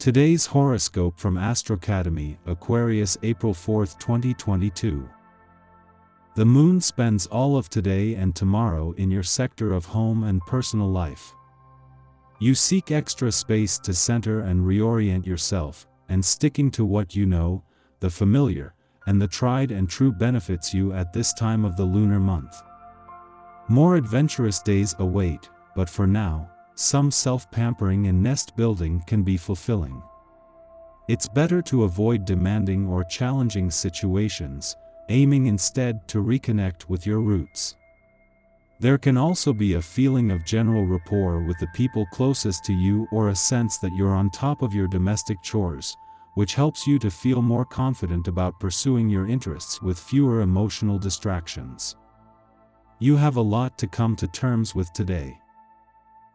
Today's horoscope from Astrocademy, Aquarius April 4, 2022. The moon spends all of today and tomorrow in your sector of home and personal life. You seek extra space to center and reorient yourself, and sticking to what you know, the familiar, and the tried and true benefits you at this time of the lunar month. More adventurous days await, but for now, some self-pampering and nest-building can be fulfilling. It's better to avoid demanding or challenging situations, aiming instead to reconnect with your roots. There can also be a feeling of general rapport with the people closest to you or a sense that you're on top of your domestic chores, which helps you to feel more confident about pursuing your interests with fewer emotional distractions. You have a lot to come to terms with today.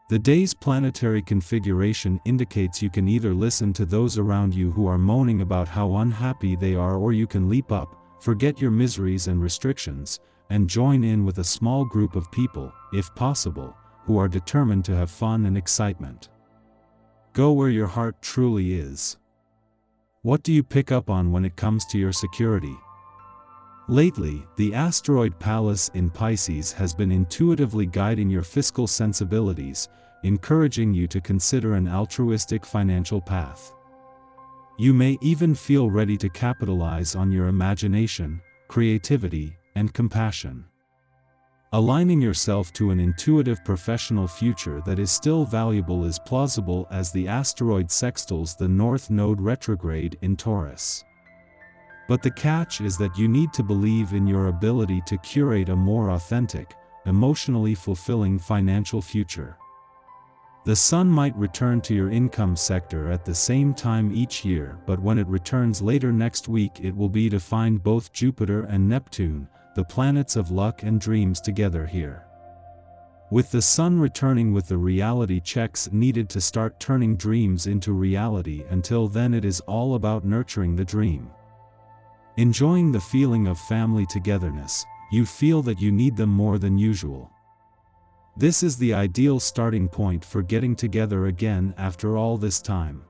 The day's planetary configuration indicates you can either listen to those around you who are moaning about how unhappy they are, or you can leap up, forget your miseries and restrictions, and join in with a small group of people, if possible, who are determined to have fun and excitement. Go where your heart truly is. What do you pick up on when it comes to your security? Lately, the asteroid Pallas in Pisces has been intuitively guiding your fiscal sensibilities, encouraging you to consider an altruistic financial path. You may even feel ready to capitalize on your imagination, creativity, and compassion. Aligning yourself to an intuitive professional future that is still valuable is plausible as the asteroid sextiles the North Node retrograde in Taurus. But the catch is that you need to believe in your ability to curate a more authentic, emotionally fulfilling financial future. The sun might return to your income sector at the same time each year, but when it returns later next week, it will be to find both Jupiter and Neptune, the planets of luck and dreams, together here. With the sun returning with the reality checks needed to start turning dreams into reality. Until then, it is all about nurturing the dream. Enjoying the feeling of family togetherness, you feel that you need them more than usual. This is the ideal starting point for getting together again after all this time.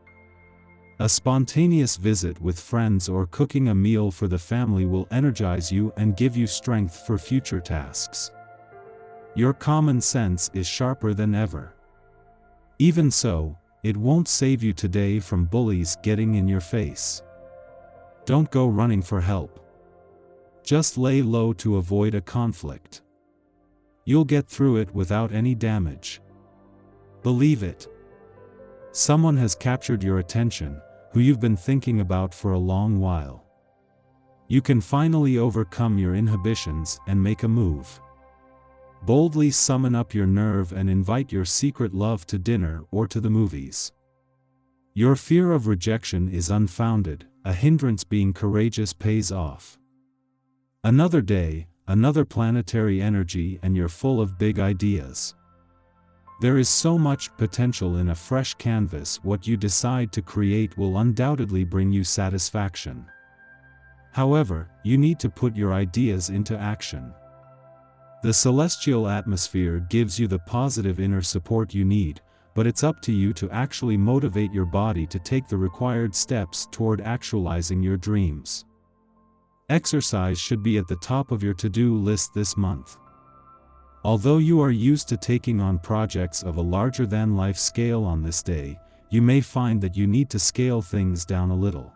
A spontaneous visit with friends or cooking a meal for the family will energize you and give you strength for future tasks. Your common sense is sharper than ever. Even so, it won't save you today from bullies getting in your face. Don't go running for help. Just lay low to avoid a conflict. You'll get through it without any damage. Believe it. Someone has captured your attention, who you've been thinking about for a long while. You can finally overcome your inhibitions and make a move. Boldly summon up your nerve and invite your secret love to dinner or to the movies. Your fear of rejection is unfounded. A hindrance being courageous pays off. Another day, another planetary energy, and you're full of big ideas. There is so much potential in a fresh canvas. What you decide to create will undoubtedly bring you satisfaction. However, you need to put your ideas into action. The celestial atmosphere gives you the positive inner support you need, but it's up to you to actually motivate your body to take the required steps toward actualizing your dreams. Exercise should be at the top of your to-do list this month. Although you are used to taking on projects of a larger-than-life scale on this day, you may find that you need to scale things down a little.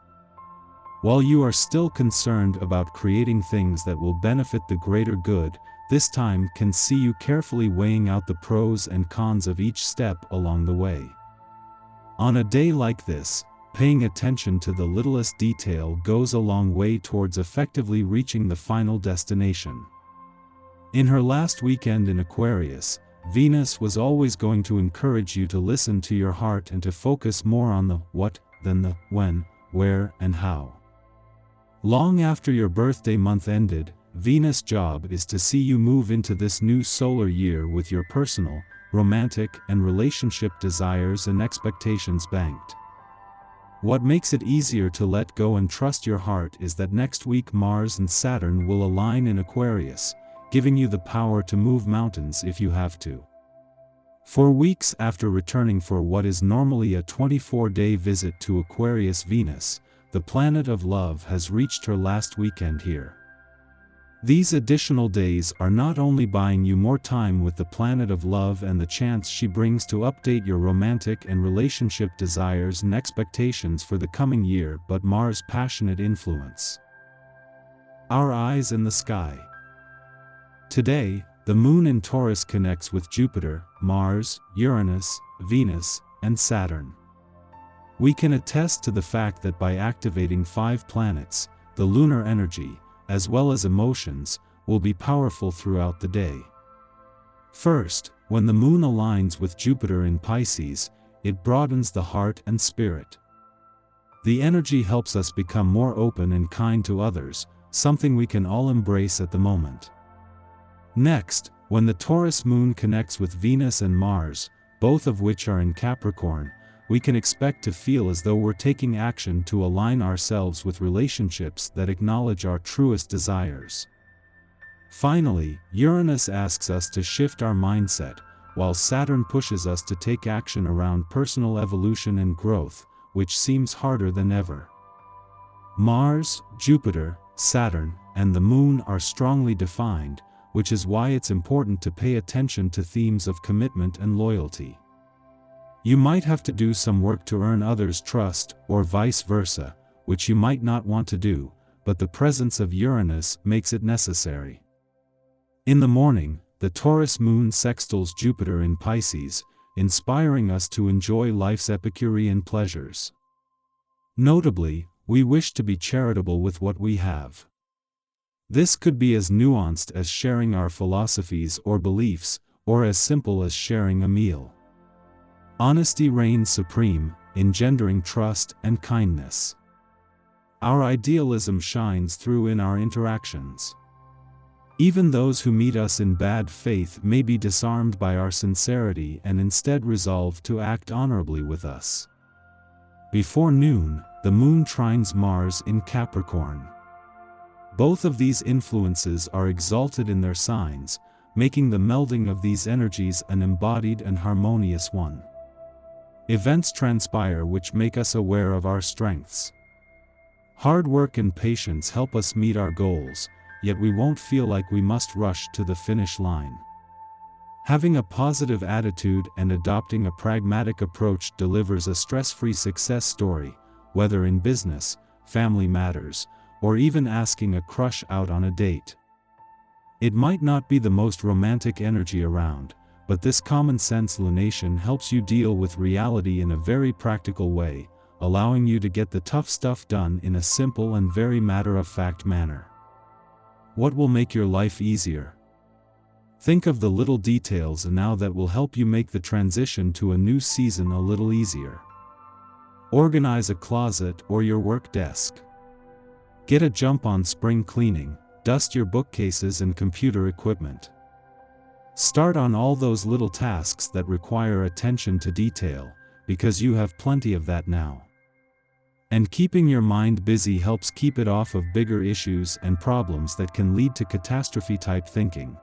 While you are still concerned about creating things that will benefit the greater good, this time can see you carefully weighing out the pros and cons of each step along the way. On a day like this, paying attention to the littlest detail goes a long way towards effectively reaching the final destination. In her last weekend in Aquarius, Venus was always going to encourage you to listen to your heart and to focus more on the what than the when, where, and how. Long after your birthday month ended, Venus' job is to see you move into this new solar year with your personal, romantic, and relationship desires and expectations banked. What makes it easier to let go and trust your heart is that next week Mars and Saturn will align in Aquarius, giving you the power to move mountains if you have to. For weeks after returning for what is normally a 24-day visit to Aquarius Venus, the planet of love has reached her last weekend here. These additional days are not only buying you more time with the planet of love and the chance she brings to update your romantic and relationship desires and expectations for the coming year, but Mars' passionate influence. Our eyes in the sky. Today, the Moon in Taurus connects with Jupiter, Mars, Uranus, Venus, and Saturn. We can attest to the fact that by activating 5 planets, the lunar energy, as well as emotions, will be powerful throughout the day. First, when the Moon aligns with Jupiter in Pisces, it broadens the heart and spirit. The energy helps us become more open and kind to others, something we can all embrace at the moment. Next, when the Taurus Moon connects with Venus and Mars, both of which are in Capricorn, we can expect to feel as though we're taking action to align ourselves with relationships that acknowledge our truest desires. Finally, Uranus asks us to shift our mindset, while Saturn pushes us to take action around personal evolution and growth, which seems harder than ever. Mars, Jupiter, Saturn, and the Moon are strongly defined, which is why it's important to pay attention to themes of commitment and loyalty. You might have to do some work to earn others' trust, or vice versa, which you might not want to do, but the presence of Uranus makes it necessary. In the morning, the Taurus Moon sextiles Jupiter in Pisces, inspiring us to enjoy life's Epicurean pleasures. Notably, we wish to be charitable with what we have. This could be as nuanced as sharing our philosophies or beliefs, or as simple as sharing a meal. Honesty reigns supreme, engendering trust and kindness. Our idealism shines through in our interactions. Even those who meet us in bad faith may be disarmed by our sincerity and instead resolve to act honorably with us. Before noon, the Moon trines Mars in Capricorn. Both of these influences are exalted in their signs, making the melding of these energies an embodied and harmonious one. Events transpire which make us aware of our strengths. Hard work and patience help us meet our goals, yet we won't feel like we must rush to the finish line. Having a positive attitude and adopting a pragmatic approach delivers a stress-free success story, whether in business, family matters, or even asking a crush out on a date. It might not be the most romantic energy around, but this common-sense lunation helps you deal with reality in a very practical way, allowing you to get the tough stuff done in a simple and very matter-of-fact manner. What will make your life easier? Think of the little details now that will help you make the transition to a new season a little easier. Organize a closet or your work desk. Get a jump on spring cleaning, dust your bookcases and computer equipment. Start on all those little tasks that require attention to detail, because you have plenty of that now. And keeping your mind busy helps keep it off of bigger issues and problems that can lead to catastrophe-type thinking.